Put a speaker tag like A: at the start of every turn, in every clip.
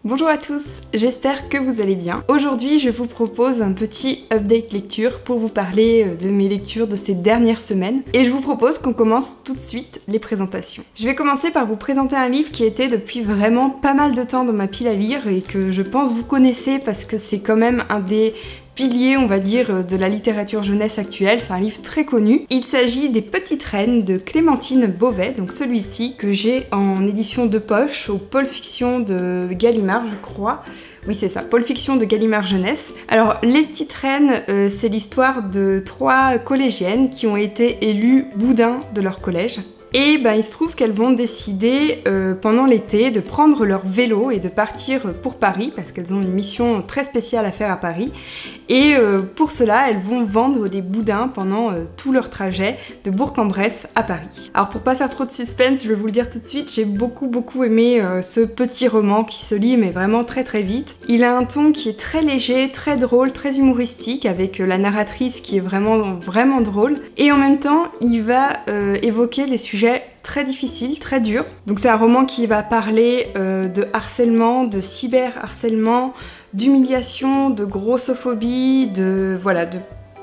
A: Bonjour à tous, j'espère que vous allez bien. Aujourd'hui, je vous propose un petit update lecture pour vous parler de mes lectures de ces dernières semaines. Et je vous propose qu'on commence tout de suite les présentations. Je vais commencer par vous présenter un livre qui était depuis vraiment pas mal de temps dans ma pile à lire et que je pense vous connaissez parce que c'est quand même un des pilier, on va dire, de la littérature jeunesse actuelle. C'est un livre très connu. Il s'agit des Petites Reines de Clémentine Beauvais, donc celui-ci que j'ai en édition de poche au Pôle Fiction de Gallimard, je crois. Oui, c'est ça, Pôle Fiction de Gallimard Jeunesse. Alors, Les Petites Reines, c'est l'histoire de 3 collégiennes qui ont été élues boudins de leur collège. Et il se trouve qu'elles vont décider pendant l'été de prendre leur vélo et de partir pour Paris parce qu'elles ont une mission très spéciale à faire à Paris. Et pour cela, elles vont vendre des boudins pendant tout leur trajet de Bourg-en-Bresse à Paris. Alors pour pas faire trop de suspense, je vais vous le dire tout de suite, j'ai beaucoup aimé ce petit roman qui se lit mais vraiment très vite. Il a un ton qui est très léger, très drôle, très humoristique avec la narratrice qui est vraiment drôle. Et en même temps, il va évoquer des sujets très difficile, très dur. Donc c'est un roman qui va parler de harcèlement, de cyberharcèlement, d'humiliation, de grossophobie, de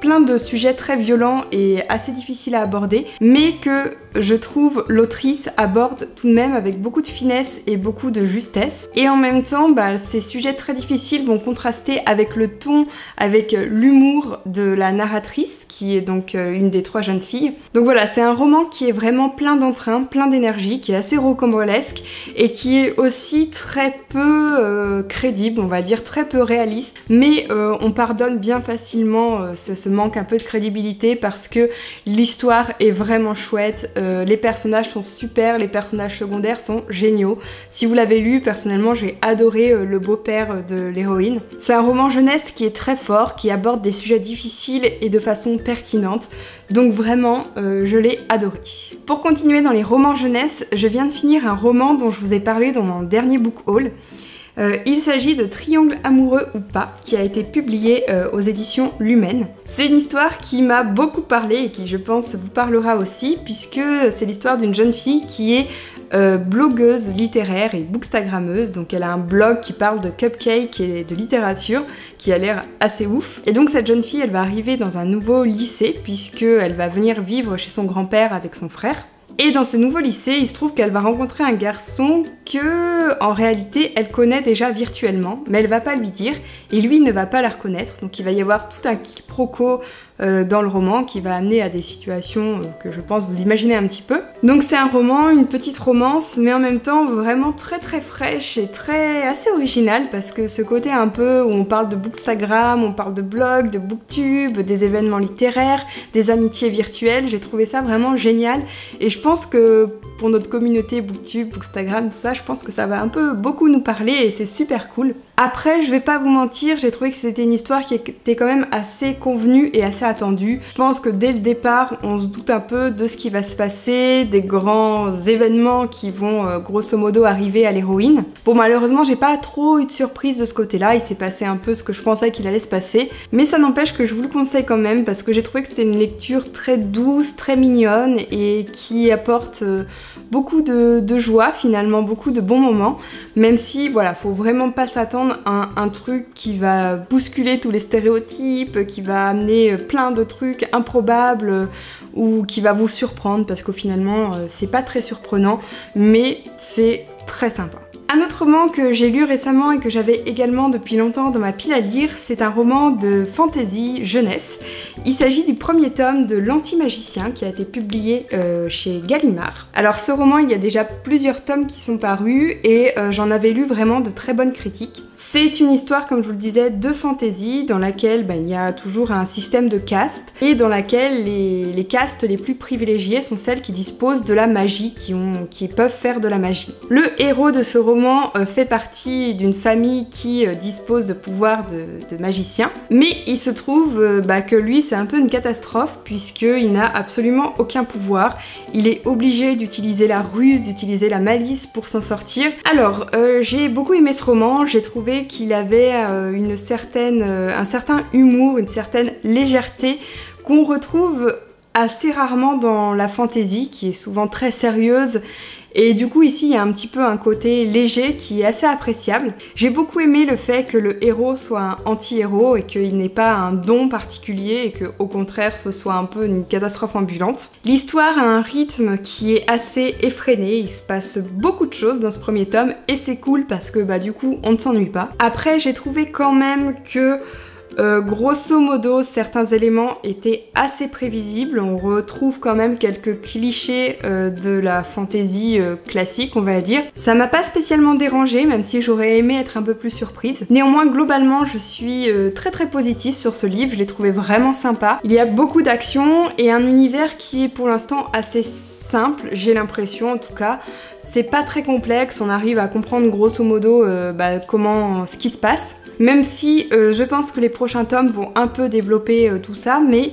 A: plein de sujets très violents et assez difficiles à aborder, mais que je trouve l'autrice aborde tout de même avec beaucoup de finesse et beaucoup de justesse. Et en même temps, ces sujets très difficiles vont contraster avec le ton, avec l'humour de la narratrice, qui est donc une des 3 jeunes filles. Donc voilà, c'est un roman qui est vraiment plein d'entrain, plein d'énergie, qui est assez rocambolesque et qui est aussi très peu crédible, on va dire très peu réaliste, mais on pardonne bien facilement ce manque un peu de crédibilité parce que l'histoire est vraiment chouette. Les personnages sont super, les personnages secondaires sont géniaux. Si vous l'avez lu, personnellement, j'ai adoré le beau-père de l'héroïne. C'est un roman jeunesse qui est très fort, qui aborde des sujets difficiles et de façon pertinente. Donc vraiment, je l'ai adoré. Pour continuer dans les romans jeunesse, je viens de finir un roman dont je vous ai parlé dans mon dernier book haul. Il s'agit de Triangle amoureux ou pas, qui a été publié aux éditions Lumen. C'est une histoire qui m'a beaucoup parlé et qui, je pense, vous parlera aussi, puisque c'est l'histoire d'une jeune fille qui est blogueuse littéraire et bookstagrammeuse. Donc elle a un blog qui parle de cupcakes et de littérature, qui a l'air assez ouf. Et donc cette jeune fille, elle va arriver dans un nouveau lycée, puisqu'elle va venir vivre chez son grand-père avec son frère. Et dans ce nouveau lycée, il se trouve qu'elle va rencontrer un garçon que, en réalité, elle connaît déjà virtuellement, mais elle va pas lui dire, et lui ne va pas la reconnaître. Donc il va y avoir tout un quiproquo dans le roman qui va amener à des situations que je pense vous imaginez un petit peu. Donc c'est un roman, une petite romance, mais en même temps vraiment très fraîche et assez originale parce que ce côté un peu où on parle de bookstagram, on parle de blog, de booktube, des événements littéraires, des amitiés virtuelles, j'ai trouvé ça vraiment génial et je pense que pour notre communauté booktube, bookstagram, tout ça, je pense que ça va un peu beaucoup nous parler et c'est super cool. Après, je vais pas vous mentir, j'ai trouvé que c'était une histoire qui était quand même assez convenue et assez attendue. Je pense que dès le départ, on se doute un peu de ce qui va se passer, des grands événements qui vont grosso modo arriver à l'héroïne. Bon, malheureusement, j'ai pas trop eu de surprise de ce côté-là, il s'est passé un peu ce que je pensais qu'il allait se passer, mais ça n'empêche que je vous le conseille quand même parce que j'ai trouvé que c'était une lecture très douce, très mignonne et qui apporte beaucoup de joie finalement, beaucoup de bons moments, même si voilà, faut vraiment pas s'attendre à un truc qui va bousculer tous les stéréotypes, qui va amener plein de trucs improbables ou qui va vous surprendre parce qu'au finalement c'est pas très surprenant, mais c'est très sympa. Un autre roman que j'ai lu récemment et que j'avais également depuis longtemps dans ma pile à lire, c'est un roman de fantasy jeunesse. Il s'agit du premier tome de L'Anti-Magicien qui a été publié chez Gallimard. Alors ce roman, il y a déjà plusieurs tomes qui sont parus et j'en avais lu vraiment de très bonnes critiques. C'est une histoire, comme je vous le disais, de fantasy dans laquelle il y a toujours un système de castes et dans laquelle les castes les plus privilégiées sont celles qui disposent de la magie, qui peuvent faire de la magie. Le héros de ce roman fait partie d'une famille qui dispose de pouvoirs de magicien, mais il se trouve que lui c'est un peu une catastrophe puisqu'il n'a absolument aucun pouvoir. Il est obligé d'utiliser la ruse, d'utiliser la malice pour s'en sortir. Alors j'ai beaucoup aimé ce roman, j'ai trouvé qu'il avait un certain humour, une certaine légèreté qu'on retrouve assez rarement dans la fantasy qui est souvent très sérieuse Et du coup ici il y a un petit peu un côté léger qui est assez appréciable. J'ai beaucoup aimé le fait que le héros soit un anti-héros et qu'il n'ait pas un don particulier et que au contraire ce soit un peu une catastrophe ambulante. L'histoire a un rythme qui est assez effréné, il se passe beaucoup de choses dans ce premier tome et c'est cool parce que du coup on ne s'ennuie pas. Après j'ai trouvé quand même que grosso modo, certains éléments étaient assez prévisibles. On retrouve quand même quelques clichés de la fantasy classique, on va dire. Ça m'a pas spécialement dérangée, même si j'aurais aimé être un peu plus surprise. Néanmoins, globalement, je suis très positive sur ce livre. Je l'ai trouvé vraiment sympa. Il y a beaucoup d'action et un univers qui est pour l'instant assez simple, j'ai l'impression en tout cas. C'est pas très complexe, on arrive à comprendre grosso modo ce qui se passe. Même si je pense que les prochains tomes vont un peu développer tout ça, mais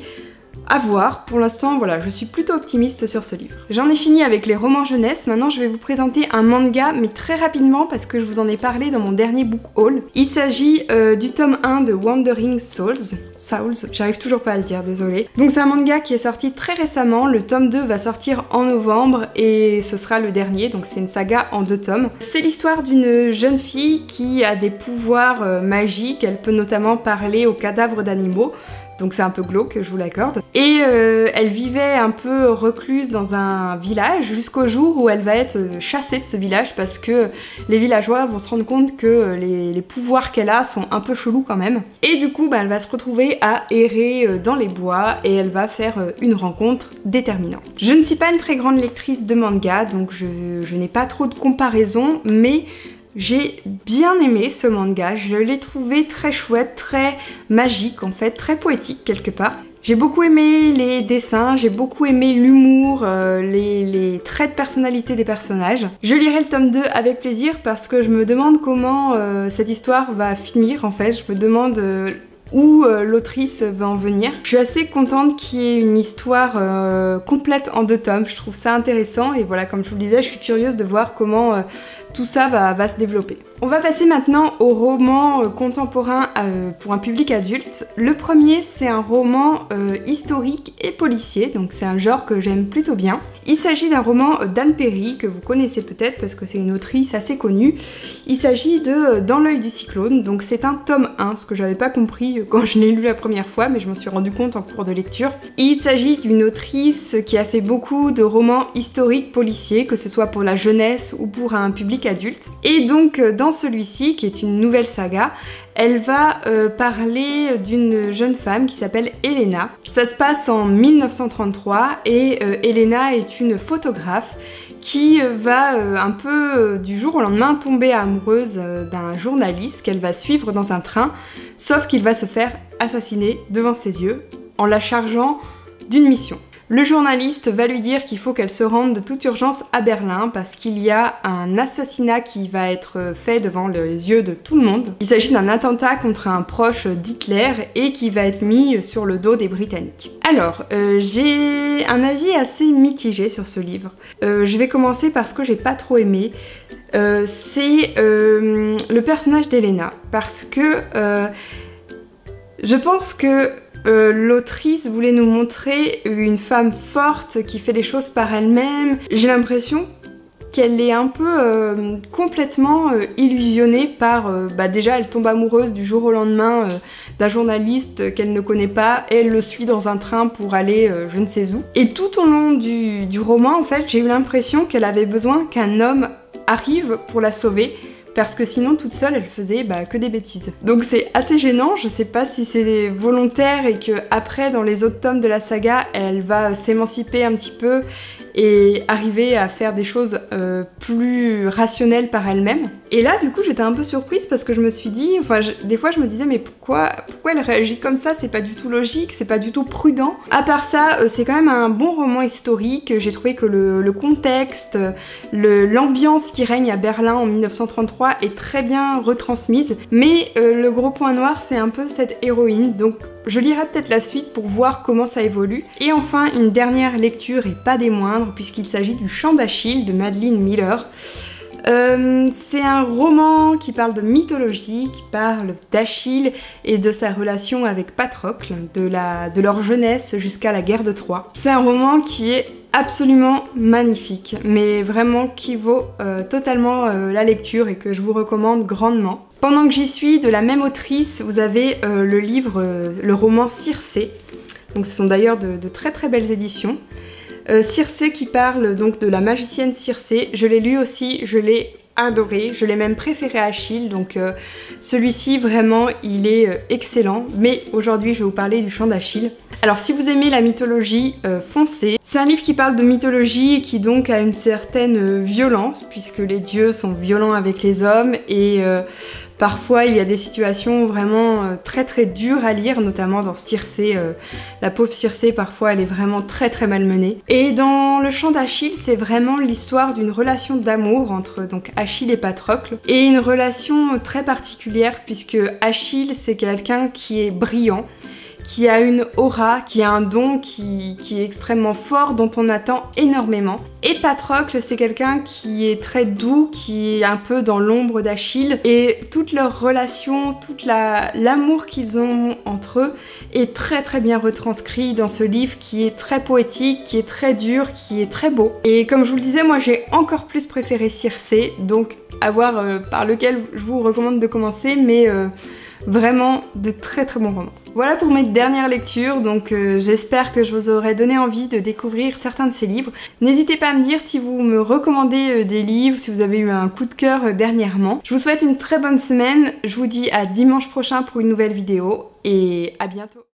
A: à voir. Pour l'instant, voilà, je suis plutôt optimiste sur ce livre. J'en ai fini avec les romans jeunesse. Maintenant, je vais vous présenter un manga, mais très rapidement parce que je vous en ai parlé dans mon dernier book haul. Il s'agit du tome 1 de Wandering Souls, j'arrive toujours pas à le dire, désolée. Donc c'est un manga qui est sorti très récemment. Le tome 2 va sortir en novembre et ce sera le dernier, donc c'est une saga en 2 tomes. C'est l'histoire d'une jeune fille qui a des pouvoirs magiques. Elle peut notamment parler aux cadavres d'animaux. Donc c'est un peu glauque, je vous l'accorde. Et elle vivait un peu recluse dans un village jusqu'au jour où elle va être chassée de ce village parce que les villageois vont se rendre compte que les pouvoirs qu'elle a sont un peu chelous quand même. Et du coup, elle va se retrouver à errer dans les bois et elle va faire une rencontre déterminante. Je ne suis pas une très grande lectrice de manga, donc je n'ai pas trop de comparaison, mais j'ai bien aimé ce manga, je l'ai trouvé très chouette, très magique en fait, très poétique quelque part. J'ai beaucoup aimé les dessins, j'ai beaucoup aimé l'humour, les traits de personnalité des personnages. Je lirai le tome 2 avec plaisir parce que je me demande comment cette histoire va finir en fait, je me demande où l'autrice va en venir. Je suis assez contente qu'il y ait une histoire complète en 2 tomes, je trouve ça intéressant et voilà, comme je vous le disais, je suis curieuse de voir comment tout ça va se développer. On va passer maintenant au roman contemporain pour un public adulte. Le premier, c'est un roman historique et policier, donc c'est un genre que j'aime plutôt bien. Il s'agit d'un roman d'Anne Perry, que vous connaissez peut-être parce que c'est une autrice assez connue. Il s'agit de Dans l'œil du cyclone, donc c'est un tome 1, ce que j'avais pas compris quand je l'ai lu la première fois, mais je m'en suis rendu compte en cours de lecture. Il s'agit d'une autrice qui a fait beaucoup de romans historiques policiers, que ce soit pour la jeunesse ou pour un public adulte. Et donc dans celui-ci, qui est une nouvelle saga, elle va parler d'une jeune femme qui s'appelle Elena. Ça se passe en 1933 et Elena est une photographe qui va un peu du jour au lendemain tomber amoureuse d'un journaliste qu'elle va suivre dans un train, sauf qu'il va se faire assassiner devant ses yeux en la chargeant d'une mission. Le journaliste va lui dire qu'il faut qu'elle se rende de toute urgence à Berlin parce qu'il y a un assassinat qui va être fait devant les yeux de tout le monde. Il s'agit d'un attentat contre un proche d'Hitler et qui va être mis sur le dos des Britanniques. Alors, j'ai un avis assez mitigé sur ce livre. Je vais commencer par ce que j'ai pas trop aimé. C'est le personnage d'Elena parce que je pense que l'autrice voulait nous montrer une femme forte qui fait les choses par elle-même. J'ai l'impression qu'elle est un peu complètement illusionnée par... déjà, elle tombe amoureuse du jour au lendemain d'un journaliste qu'elle ne connaît pas, et elle le suit dans un train pour aller je ne sais où. Et tout au long du roman, en fait, j'ai eu l'impression qu'elle avait besoin qu'un homme arrive pour la sauver, parce que sinon toute seule elle faisait que des bêtises. Donc c'est assez gênant, je sais pas si c'est volontaire et que après dans les autres tomes de la saga elle va s'émanciper un petit peu et arriver à faire des choses plus rationnelles par elle-même. Et là du coup j'étais un peu surprise parce que je me suis dit, des fois je me disais mais pourquoi elle réagit comme ça, c'est pas du tout logique, c'est pas du tout prudent. À part ça, c'est quand même un bon roman historique, j'ai trouvé que le contexte, l'ambiance qui règne à Berlin en 1933 est très bien retransmise, mais le gros point noir c'est un peu cette héroïne, donc je lirai peut-être la suite pour voir comment ça évolue. Et enfin, une dernière lecture et pas des moindres, puisqu'il s'agit du Chant d'Achille de Madeline Miller. C'est un roman qui parle de mythologie, qui parle d'Achille et de sa relation avec Patrocle, de leur jeunesse jusqu'à la guerre de Troie. C'est un roman qui est absolument magnifique, mais vraiment qui vaut totalement la lecture et que je vous recommande grandement. Pendant que j'y suis, de la même autrice, vous avez le roman Circé. Donc ce sont d'ailleurs de très très belles éditions. Circé qui parle donc de la magicienne Circé, je l'ai lu aussi, je l'ai adoré, je l'ai même préféré à Achille, donc celui-ci vraiment il est excellent, mais aujourd'hui je vais vous parler du chant d'Achille. Alors si vous aimez la mythologie, foncez. C'est un livre qui parle de mythologie et qui donc a une certaine violence, puisque les dieux sont violents avec les hommes et parfois il y a des situations vraiment très très dures à lire, notamment dans Circé. La pauvre Circé, parfois elle est vraiment très très malmenée. Et dans le chant d'Achille, c'est vraiment l'histoire d'une relation d'amour entre donc Achille et Patrocle. Et une relation très particulière puisque Achille c'est quelqu'un qui est brillant, qui a une aura, qui a un don qui est extrêmement fort, dont on attend énormément. Et Patrocle, c'est quelqu'un qui est très doux, qui est un peu dans l'ombre d'Achille. Et toute leur relation, tout l'amour qu'ils ont entre eux est très très bien retranscrit dans ce livre qui est très poétique, qui est très dur, qui est très beau. Et comme je vous le disais, moi j'ai encore plus préféré Circé, donc à voir par lequel je vous recommande de commencer, mais vraiment de très très bons romans. Voilà pour mes dernières lectures, donc j'espère que je vous aurai donné envie de découvrir certains de ces livres. N'hésitez pas à me dire si vous me recommandez des livres, si vous avez eu un coup de cœur dernièrement. Je vous souhaite une très bonne semaine, je vous dis à dimanche prochain pour une nouvelle vidéo et à bientôt.